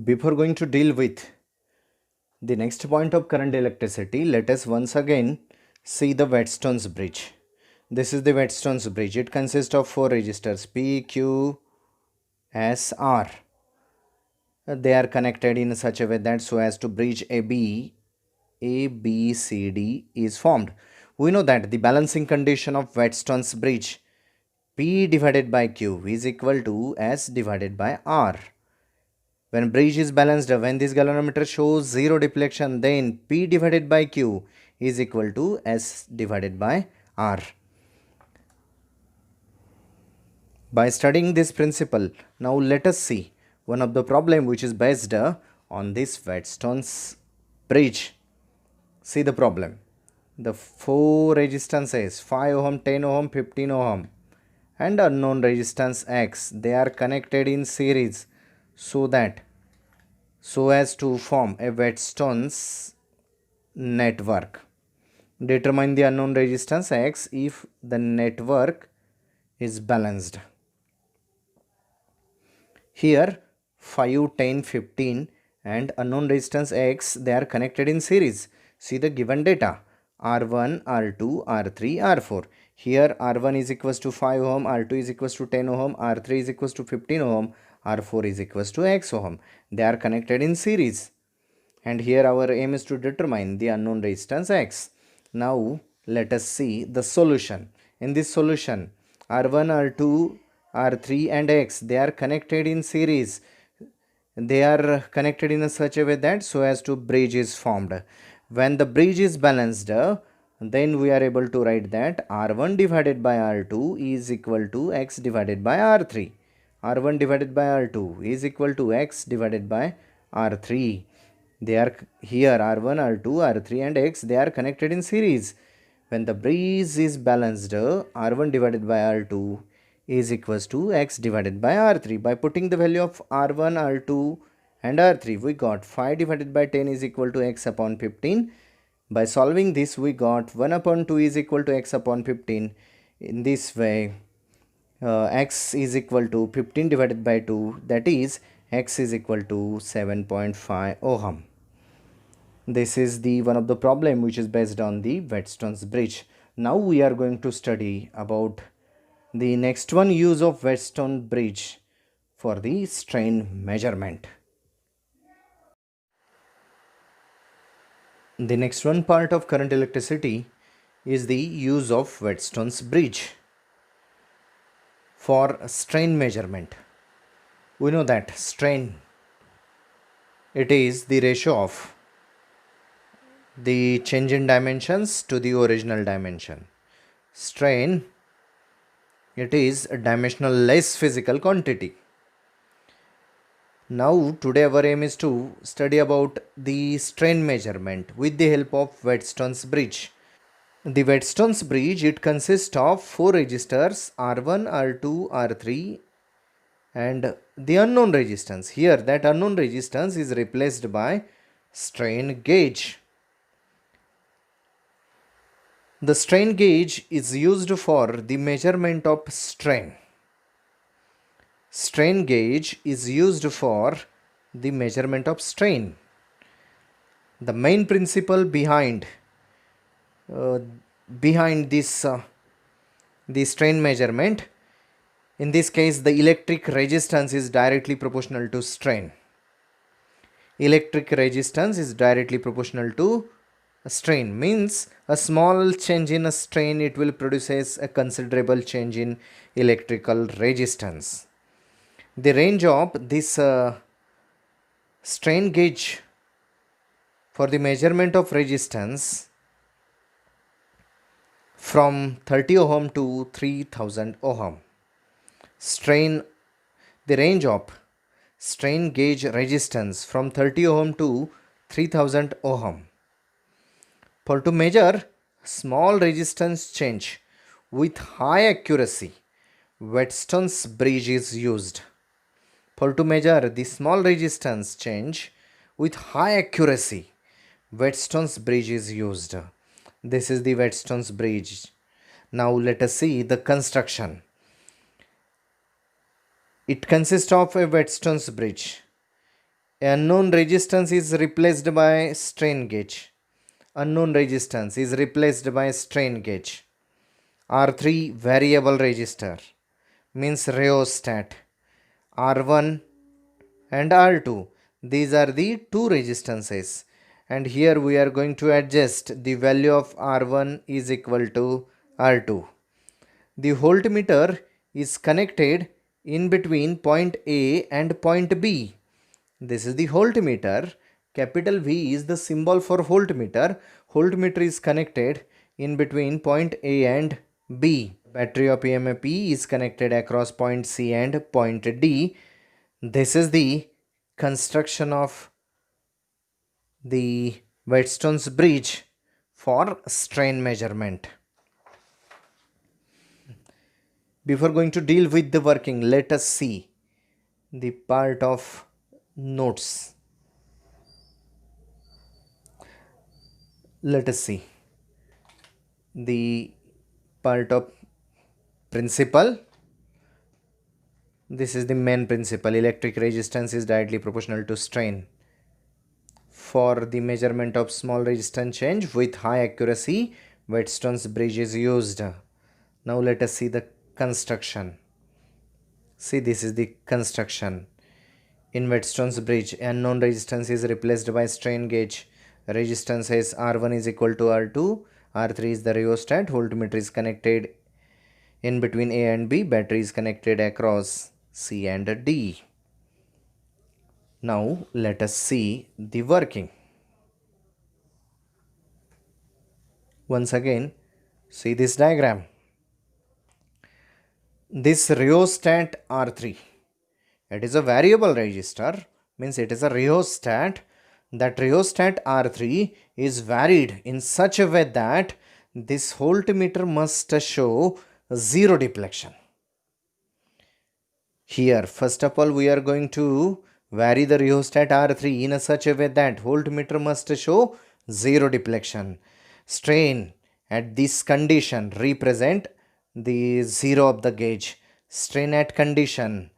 Before going to deal with the next point of current electricity, let us once again see the Wheatstone's bridge. This is the Wheatstone's bridge. It consists of four resistors P, Q, S, R. They are connected in such a way that so as to bridge A, B, C, D is formed. We know that the balancing condition of Wheatstone's bridge P divided by Q is equal to S divided by R. When bridge is balanced, when this galvanometer shows zero deflection, then P divided by Q is equal to S divided by R. By studying this principle, now let us see one of the problem which is based on this Wheatstone's bridge. See the problem. The four resistances 5 ohm, 10 ohm, 15 ohm and unknown resistance X, they are connected in series so as to form a Wheatstone's network. Determine the unknown resistance X if the network is balanced. Here 5, 10, 15 and unknown resistance X, they are connected in series. See the given data R1, R2, R3, R4. Here R1 is equals to 5 ohm, R2 is equals to 10 ohm, R3 is equals to 15 ohm, R4 is equals to X ohm. They are connected in series. And here our aim is to determine the unknown resistance X. Now let us see the solution. In this solution, R1, R2, R3 and X, they are connected in series. They are connected in such a way that so as to bridge is formed. When the bridge is balanced, then we are able to write that R1 divided by R2 is equal to X divided by R3. R1 divided by R2 is equal to X divided by R3. They are here R1, R2, R3 and X, they are connected in series. When the bridge is balanced, R1 divided by R2 is equals to X divided by R3. By putting the value of R1, R2 and R3, we got 5 divided by 10 is equal to X upon 15. By solving this, we got 1 upon 2 is equal to X upon 15. In this way, X is equal to 15 divided by 2, that is X is equal to 7.5 ohm. This is the one of the problem which is based on the Wheatstone's bridge. Now we are going to study about the next one, use of Wheatstone bridge for the strain measurement. The next one part of current electricity is the use of Wheatstone's bridge for strain measurement. We know that strain, it is the ratio of the change in dimensions to the original dimension. Strain, it is a dimensionless physical quantity. Now today our aim is to study about the strain measurement with the help of Wheatstone's bridge. The Wheatstone's bridge, it consists of four resistors R1, R2, R3 and the unknown resistance. Here that unknown resistance is replaced by strain gauge. The strain gauge is used for the measurement of strain. Strain gauge is used for the measurement of strain. The main principle behind this the strain measurement, in this case the electric resistance is directly proportional to strain. Electric resistance is directly proportional to strain, means a small change in a strain, it will produce a considerable change in electrical resistance. The range of this strain gauge for the measurement of resistance from 30 ohm to 3000 ohm. The range of strain gauge resistance from 30 ohm to 3000 ohm. For to measure small resistance change with high accuracy, Wheatstone's bridge is used. For to measure the small resistance change with high accuracy, Wheatstone's bridge is used. This is the Wheatstone's bridge. Now let us see the construction. It consists of a Wheatstone's bridge. Unknown resistance is replaced by strain gauge. Unknown resistance is replaced by strain gauge. R3 variable resistor means rheostat. R1 and R2, these are the two resistances, and here we are going to adjust the value of R1 is equal to R2. The voltmeter is connected in between point A and point B. This is the voltmeter. Capital V is the symbol for voltmeter. Voltmeter is connected in between point A and B. Battery of EMF E is connected across point C and point D. This is the construction of the Wheatstone's bridge for strain measurement. Before going to deal with the working, let us see the part of notes. Let us see the part of principle. This is the main principle. Electric resistance is directly proportional to strain. For the measurement of small resistance change with high accuracy, Wheatstone's bridge is used. Now let us see the construction. See, this is the construction. In Wheatstone's bridge, unknown resistance is replaced by strain gauge. Resistance is R1 is equal to R2. R3 is the rheostat. Voltmeter is connected in between A and B. Battery is connected across C and D. Now let us see the working. Once again, see this diagram. This rheostat R3, it is a variable resistor, means it is a rheostat. That rheostat R3 is varied in such a way that this voltmeter must show zero deflection. Here, first of all, we are going to vary the rheostat R3 in such a way that voltmeter must show zero deflection. Strain at this condition represent the zero of the gauge. Strain at condition.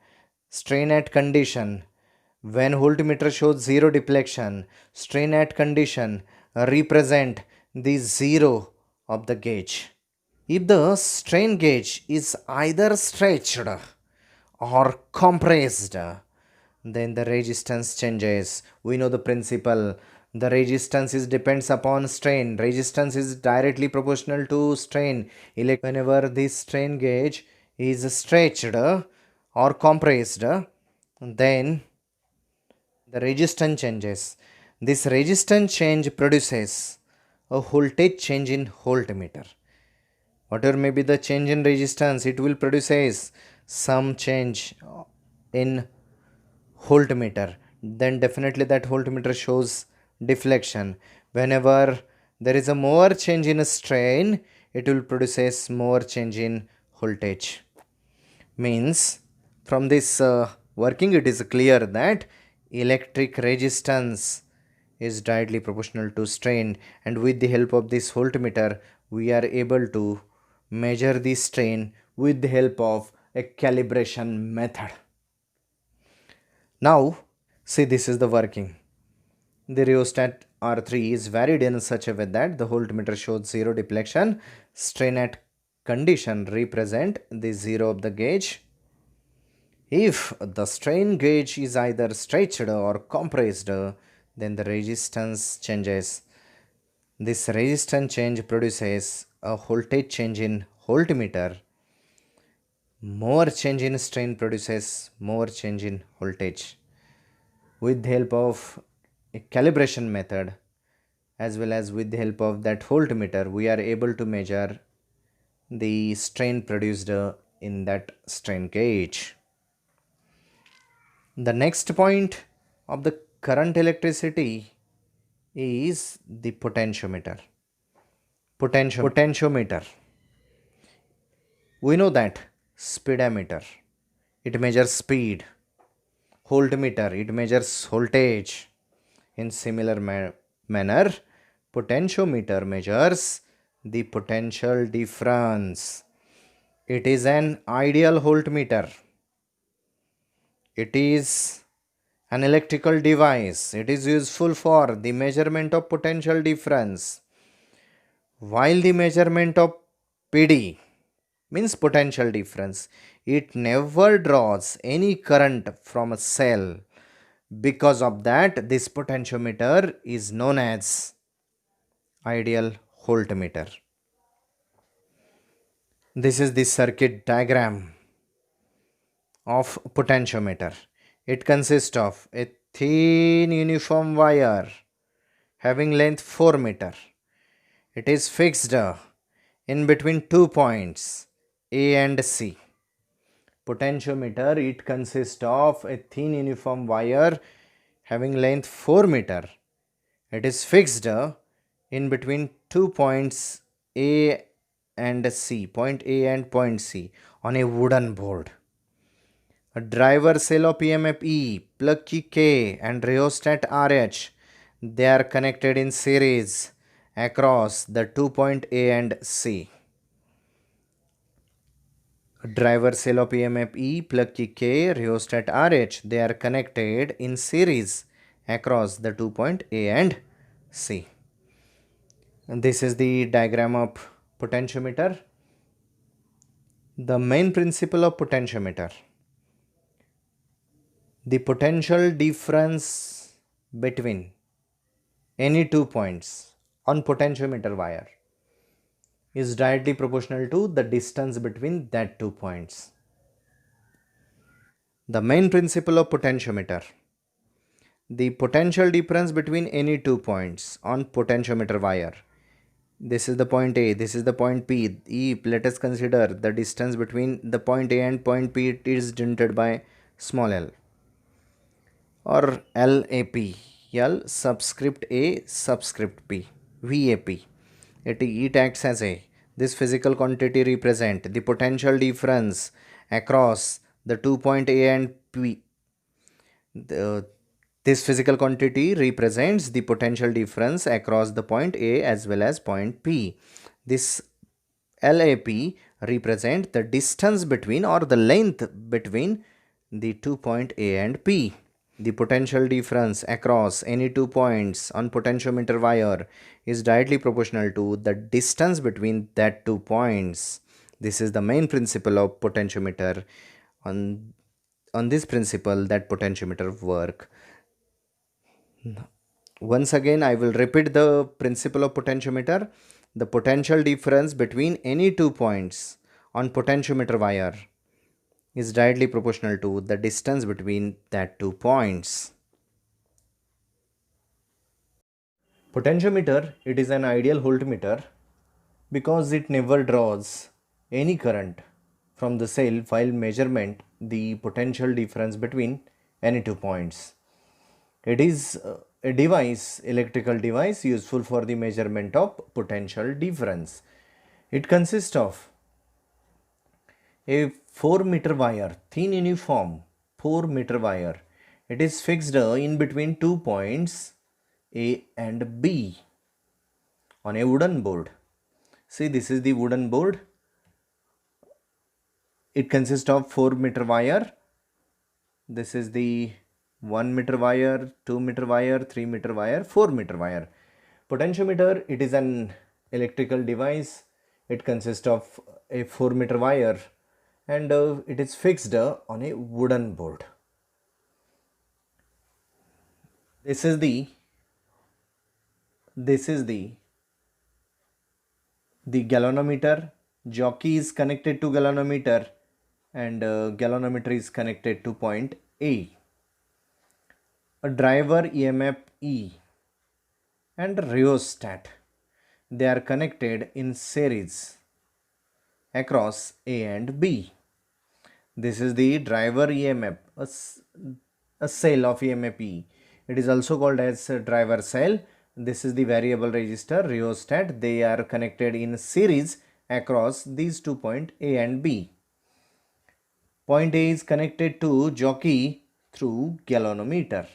When voltmeter shows zero deflection, strain at condition represent the zero of the gauge. If the strain gauge is either stretched or compressed, then the resistance changes. We know the principle. The resistance depends upon strain. Resistance is directly proportional to strain. Whenever this strain gauge is stretched or compressed, then the resistance changes. This resistance change produces a voltage change in voltmeter. Whatever may be the change in resistance, it will produce some change in voltmeter. Then definitely that voltmeter shows deflection. Whenever there is a more change in a strain, it will produce more change in voltage. Means from this working, it is clear that electric resistance is directly proportional to strain, and with the help of this voltmeter we are able to measure the strain with the help of a calibration method. Now see, this is the working. The rheostat R3 is varied in such a way that the voltmeter shows zero deflection. Strain at condition represent the zero of the gauge. If the strain gauge is either stretched or compressed, then the resistance changes. This resistance change produces a voltage change in voltmeter. More change in strain produces more change in voltage. With the help of a calibration method as well as with the help of that voltmeter, we are able to measure the strain produced in that strain gauge. The next point of the current electricity is the potentiometer. Potentiometer. We know that speedometer, it measures speed. Voltmeter, it measures voltage. In similar manner, potentiometer measures the potential difference. It is an ideal voltmeter. It is An electrical device. It is useful for the measurement of potential difference. While the measurement of PD means potential difference, it never draws any current from a cell. Because of that, this potentiometer is known as ideal voltmeter. This is the circuit diagram of potentiometer. It consists of a thin uniform wire having length 4 meter. It is fixed in between 2 points A and C. Potentiometer, it consists of a thin uniform wire having length 4 meter. It is fixed in between 2 points A and C, point A and point C, on a wooden board. A driver cell of EMF E, plug key K and rheostat RH, they are connected in series across the 2 point A and C. A driver cell of EMF E, plug key K, rheostat RH, they are connected in series across the 2 point A and C. And this is the diagram of potentiometer. The main principle of potentiometer. The potential difference between any 2 points on potentiometer wire is directly proportional to the distance between that 2 points. The main principle of potentiometer. The potential difference between any 2 points on potentiometer wire. This is the point A, this is the point P. Let us consider the distance between the point A and point P. It is denoted by small l or LAP. L subscript A subscript P. VAP. It acts as a. This physical quantity represent the potential difference across the 2 point A and P. This physical quantity represents the potential difference across the point A as well as point P. This LAP represent the distance between or the length between the 2 point A and P. The potential difference across any 2 points on potentiometer wire is directly proportional to the distance between that 2 points. This is the main principle of potentiometer. On this principle, that potentiometer work. Once again, I will repeat the principle of potentiometer. The potential difference between any 2 points on potentiometer wire is directly proportional to the distance between that 2 points. Potentiometer, it is an ideal voltmeter because it never draws any current from the cell while measurement the potential difference between any 2 points. It is a device, electrical device useful for the measurement of potential difference. It consists of a 4 meter wire, thin uniform 4 meter wire. It is fixed in between 2 points A and B on a wooden board. See, this is the wooden board. It consists of 4 meter wire. This is the 1 meter wire, 2 meter wire, 3 meter wire, 4 meter wire. Potentiometer, it is an electrical device. It consists of a 4 meter wire and it is fixed on a wooden board. This is the galvanometer. Jockey is connected to galvanometer and galvanometer is connected to point A. A driver EMF E and rheostat, they are connected in series across A and B. This is the driver EMF, a cell of EMF E. It is also called as a driver cell. This is the variable resistor rheostat. They are connected in series across these 2 points A and B. Point A is connected to jockey through galvanometer.